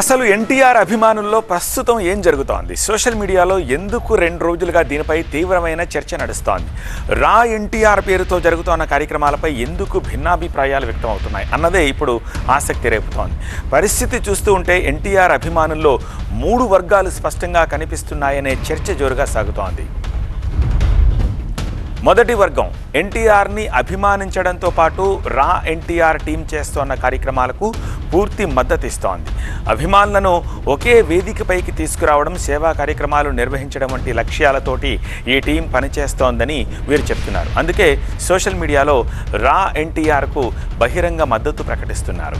అసలు ఎన్టీఆర్ అభిమానుల్లో ప్రస్తుతం ఏం జరుగుతోంది? సోషల్ మీడియాలో ఎందుకు 2 రోజులుగా దీనిపై తీవ్రమైన చర్చ నడుస్తోంది? రా ఎన్టీఆర్ పేరుతో జరుగుతున్న కార్యక్రమాలపై ఎందుకు భిన్నాభిప్రాయాలు వ్యక్తం అవుతున్నాయి అన్నదే ఇప్పుడు ఆసక్తి రేపుతోంది. పరిస్థితి చూస్తూ ఉంటే ఎన్టీఆర్ అభిమానుల్లో 3 వర్గాలు స్పష్టంగా కనిపిస్తున్నాయనే చర్చ జోరుగా సాగుతోంది. మొదటి వర్గం ఎన్టీఆర్ని అభిమానించడంతో పాటు రా ఎన్టీఆర్ టీం చేస్తోన్న కార్యక్రమాలకు పూర్తి మద్దతు ఇస్తోంది. అభిమానులను ఒకే వేదికపైకి తీసుకురావడం, సేవా కార్యక్రమాలు నిర్వహించడం వంటి లక్ష్యాలతోటి ఈ టీం పనిచేస్తోందని వీరు చెప్తున్నారు. అందుకే సోషల్ మీడియాలో రా ఎన్టీఆర్కు బహిరంగ మద్దతు ప్రకటిస్తున్నారు.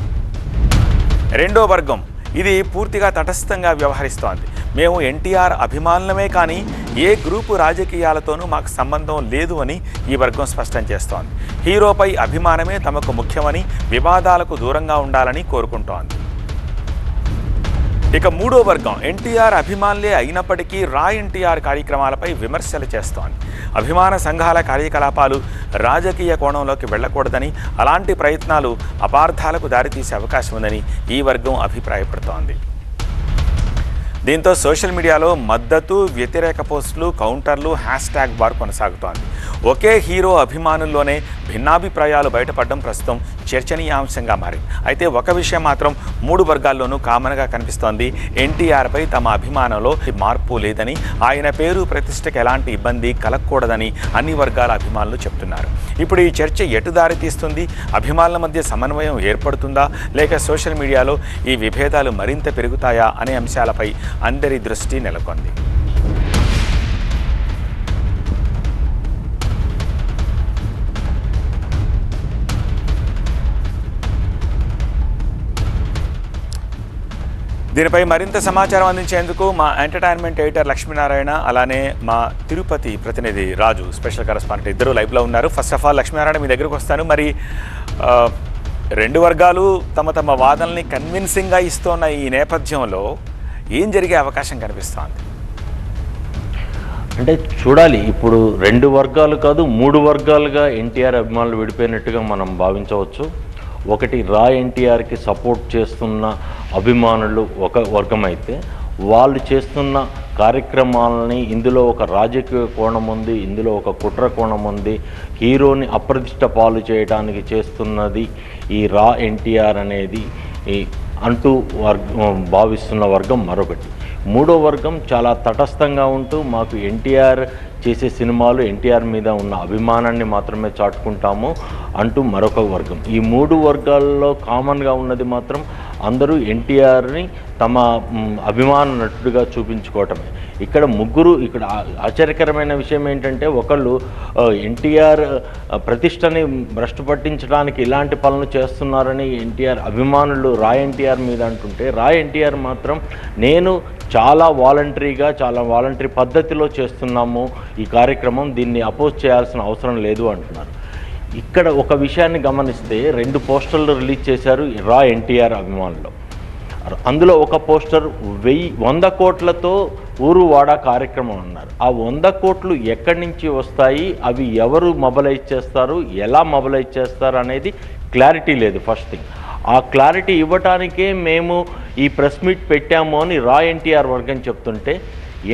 రెండో వర్గం ఇది పూర్తిగా తటస్థంగా వ్యవహరిస్తోంది. మేము ఎన్టీఆర్ అభిమానులమే కానీ ఏ గ్రూపు రాజకీయాలతోనూ మాకు సంబంధం లేదు అని ఈ వర్గం స్పష్టం చేస్తోంది. హీరోపై అభిమానమే తమకు ముఖ్యమని, వివాదాలకు దూరంగా ఉండాలని కోరుకుంటోంది. ఇక మూడో వర్గం ఎన్టీఆర్ అభిమానులే అయినప్పటికీ రా ఎన్టీఆర్ కార్యక్రమాలపై విమర్శలు చేస్తోంది. అభిమాన సంఘాల కార్యకలాపాలు రాజకీయ కోణంలోకి వెళ్ళకూడదని, అలాంటి ప్రయత్నాలు అపార్థాలకు దారితీసే అవకాశం ఉందని ఈ వర్గం అభిప్రాయపడుతోంది. దీంతో సోషల్ మీడియాలో మద్దతు, వ్యతిరేక పోస్టులు, కౌంటర్లు, హ్యాష్ట్యాగ్ బార్ కొనసాగుతోంది. ఒకే హీరో అభిమానుల్లోనే భిన్నాభిప్రాయాలు బయటపడడం ప్రస్తుతం చర్చనీయాంశంగా మారింది. అయితే ఒక విషయం మాత్రం 3 వర్గాల్లోనూ కామన్గా కనిపిస్తోంది. ఎన్టీఆర్పై తమ అభిమానంలో మార్పు లేదని, ఆయన పేరు ప్రతిష్టకు ఎలాంటి ఇబ్బంది కలగకూడదని అన్ని వర్గాల అభిమానులు చెప్తున్నారు. ఇప్పుడు ఈ చర్చ ఎటు దారి తీస్తుంది? అభిమానుల మధ్య సమన్వయం ఏర్పడుతుందా, లేక సోషల్ మీడియాలో ఈ విభేదాలు మరింత పెరుగుతాయా అనే అంశాలపై అందరి దృష్టి నెలకొంది. దీనిపై మరింత సమాచారం అందించేందుకు మా ఎంటర్టైన్మెంట్ ఎడిటర్ లక్ష్మీనారాయణ, అలానే మా తిరుపతి ప్రతినిధి రాజు, స్పెషల్ కరెస్పాండెంట్ ఇద్దరు లైవ్లో ఉన్నారు. ఫస్ట్ ఆఫ్ ఆల్ లక్ష్మీనారాయణ, మీ దగ్గరకు వస్తాను. మరి 2 వర్గాలు తమ వాదనల్ని కన్విన్సింగ్గా ఇస్తున్న ఈ నేపథ్యంలో ఏం జరిగే అవకాశం కనిపిస్తోంది? అంటే చూడాలి, ఇప్పుడు 2 వర్గాలు కాదు 3 వర్గాలుగా ఎన్టీఆర్ అభిమానులు విడిపోయినట్టుగా మనం భావించవచ్చు. ఒకటి రా ఎన్టీఆర్కి సపోర్ట్ చేస్తున్న అభిమానులు ఒక వర్గం అయితే, వాళ్ళు చేస్తున్న కార్యక్రమాలని ఇందులో ఒక రాజకీయ కోణం ఉంది, ఇందులో ఒక కుట్ర కోణం ఉంది, హీరోని అప్రతిష్ట పాలు చేయడానికి చేస్తున్నది ఈ రా ఎన్టీఆర్ అనేది అంటూ భావిస్తున్న వర్గం మరొకటి. మూడో వర్గం చాలా తటస్థంగా ఉంటూ మాకు ఎన్టీఆర్ చేసే సినిమాలు, ఎన్టీఆర్ మీద ఉన్న అభిమానాన్ని మాత్రమే చాటుకుంటాము అంటూ మరొక వర్గం. ఈ 3 వర్గాల్లో కామన్గా ఉన్నది మాత్రం అందరూ ఎన్టీఆర్ని తమ అభిమాన నటుడిగా చూపించుకోవటమే. ఇక్కడ ఆశ్చర్యకరమైన విషయం ఏంటంటే, ఒకళ్ళు ఎన్టీఆర్ ప్రతిష్టని భ్రష్టు పట్టించడానికి ఇలాంటి పనులు చేస్తున్నారని ఎన్టీఆర్ అభిమానులు రా ఎన్టీఆర్ మీద అంటుంటే, రా ఎన్టీఆర్ మాత్రం నేను చాలా వాలంటరీ పద్ధతిలో చేస్తున్నాము ఈ కార్యక్రమం, దీన్ని అపోజ్ చేయాల్సిన అవసరం లేదు అంటున్నారు. ఇక్కడ ఒక విషయాన్ని గమనిస్తే 2 పోస్టర్లు రిలీజ్ చేశారు రా ఎన్టీఆర్ అభిమానులు. అందులో ఒక పోస్టర్ 100 కోట్లతో ఊరు వాడా కార్యక్రమం అన్నారు. ఆ 100 కోట్లు ఎక్కడి నుంచి వస్తాయి, అవి ఎవరు మొబలైజ్ చేస్తారు, ఎలా మొబలైజ్ చేస్తారు అనేది క్లారిటీ లేదు. ఫస్ట్ థింగ్, ఆ క్లారిటీ ఇవ్వటానికే మేము ఈ ప్రెస్ మీట్ పెట్టాము అని రా ఎన్టీఆర్ వర్గం చెప్తుంటే,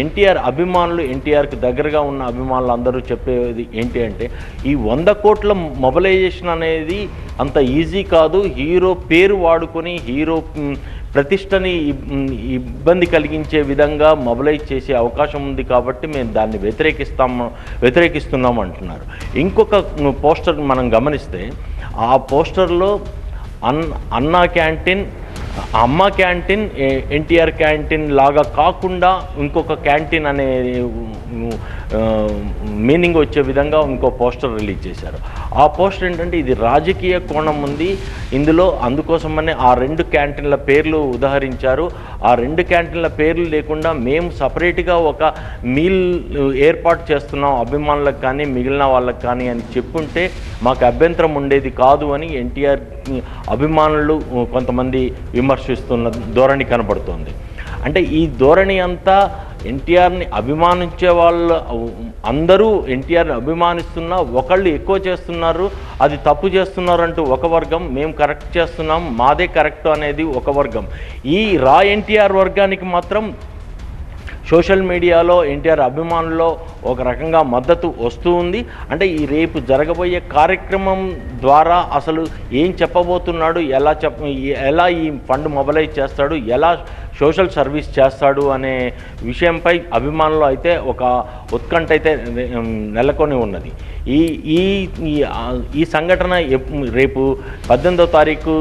ఎన్టీఆర్ అభిమానులు, ఎన్టీఆర్కి దగ్గరగా ఉన్న అభిమానులు అందరూ చెప్పేది ఏంటి అంటే, ఈ 100 కోట్ల మొబలైజేషన్ అనేది అంత ఈజీ కాదు, హీరో పేరు వాడుకొని హీరో ప్రతిష్టని ఇబ్బంది కలిగించే విధంగా మొబలైజ్ చేసే అవకాశం ఉంది కాబట్టి మేము దాన్ని వ్యతిరేకిస్తున్నాము అంటున్నారు. ఇంకొక పోస్టర్ మనం గమనిస్తే, ఆ పోస్టర్లో అన్నా క్యాంటీన్, అమ్మ క్యాంటీన్, ఎన్టీఆర్ క్యాంటీన్ లాగా కాకుండా ఇంకొక క్యాంటీన్ అనే మీనింగ్ వచ్చే విధంగా ఇంకో పోస్టర్ రిలీజ్ చేశారు. ఆ పోస్టర్ ఏంటంటే, ఇది రాజకీయ కోణం ఉంది ఇందులో, అందుకోసమనే ఆ 2 క్యాంటీన్ల పేర్లు ఉదహరించారు. ఆ 2 క్యాంటీన్ల పేర్లు లేకుండా మేము సపరేట్గా ఒక మీల్ ఏర్పాటు చేస్తున్నాం అభిమానులకు కానీ మిగిలిన వాళ్ళకి కానీ అని చెప్పుంటే మాకు అభ్యంతరం ఉండేది కాదు అని ఎన్టీఆర్ అభిమానులు కొంతమంది విమర్శిస్తున్న ధోరణి కనబడుతోంది. అంటే ఈ ధోరణి అంతా ఎన్టీఆర్ని అభిమానించే వాళ్ళు అందరూ ఎన్టీఆర్ని అభిమానిస్తున్నా ఒకళ్ళు ఎక్కువ చేస్తున్నారు, అది తప్పు చేస్తున్నారు అంటూ ఒక వర్గం, మేము కరెక్ట్ చేస్తున్నాం మాదే కరెక్ట్ అనేది ఒక వర్గం. ఈ రా ఎన్టీఆర్ వర్గానికి మాత్రం సోషల్ మీడియాలో ఎన్టీఆర్ అభిమానుల్లో ఒక రకంగా మద్దతు వస్తూ ఉంది. అంటే ఈ రేపు జరగబోయే కార్యక్రమం ద్వారా అసలు ఏం చెప్పబోతున్నాడు, ఎలా ఈ ఫండ్ మొబలైజ్ చేస్తాడు, ఎలా సోషల్ సర్వీస్ చేస్తాడు అనే విషయంపై అభిమానులు అయితే ఒక ఉత్కంఠ అయితే నెలకొని ఉన్నది. ఈ సంఘటన రేపు 18వ తారీఖు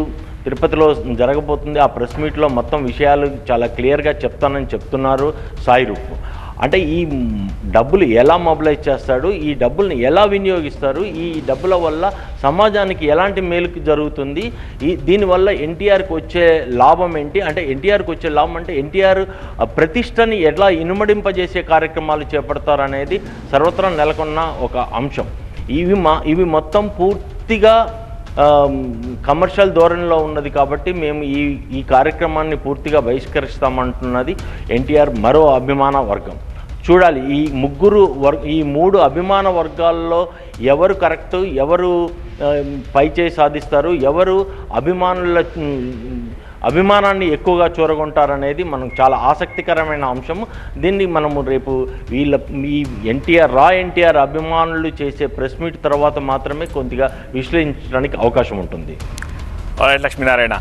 తిరుపతిలో జరగబోతుంది. ఆ ప్రెస్ మీట్లో మొత్తం విషయాలు చాలా క్లియర్గా చెప్తానని చెప్తున్నారు సాయి రూప్. అంటే ఈ డబ్బులు ఎలా మొబిలైజ్ చేస్తాడు, ఈ డబ్బుల్ని ఎలా వినియోగిస్తారు, ఈ డబ్బుల వల్ల సమాజానికి ఎలాంటి మేలుకు జరుగుతుంది, దీనివల్ల ఎన్టీఆర్కి వచ్చే లాభం ఏంటి, అంటే ఎన్టీఆర్కి వచ్చే లాభం అంటే ఎన్టీఆర్ ప్రతిష్టని ఎలా ఇనుమడింపజేసే కార్యక్రమాలు చేపడతారు అనేది సర్వత్రా నెలకొన్న ఒక అంశం. ఇవి మొత్తం పూర్తిగా కమర్షియల్ ధోరణిలో ఉన్నది కాబట్టి మేము ఈ కార్యక్రమాన్ని పూర్తిగా బహిష్కరిస్తామంటున్నది ఎన్టీఆర్ మరో అభిమాన వర్గం. చూడాలి ఈ మూడు అభిమాన వర్గాల్లో ఎవరు కరెక్ట్, ఎవరు పైచేయి సాధిస్తారు, ఎవరు అభిమానాన్ని ఎక్కువగా చూరగొంటారనేది మనం చాలా ఆసక్తికరమైన అంశము. దీన్ని మనము రేపు ఈ రా ఎన్టీఆర్ అభిమానులు చేసే ప్రెస్ మీట్ తర్వాత మాత్రమే కొద్దిగా విశ్లేషించడానికి అవకాశం ఉంటుంది. లక్ష్మీనారాయణ.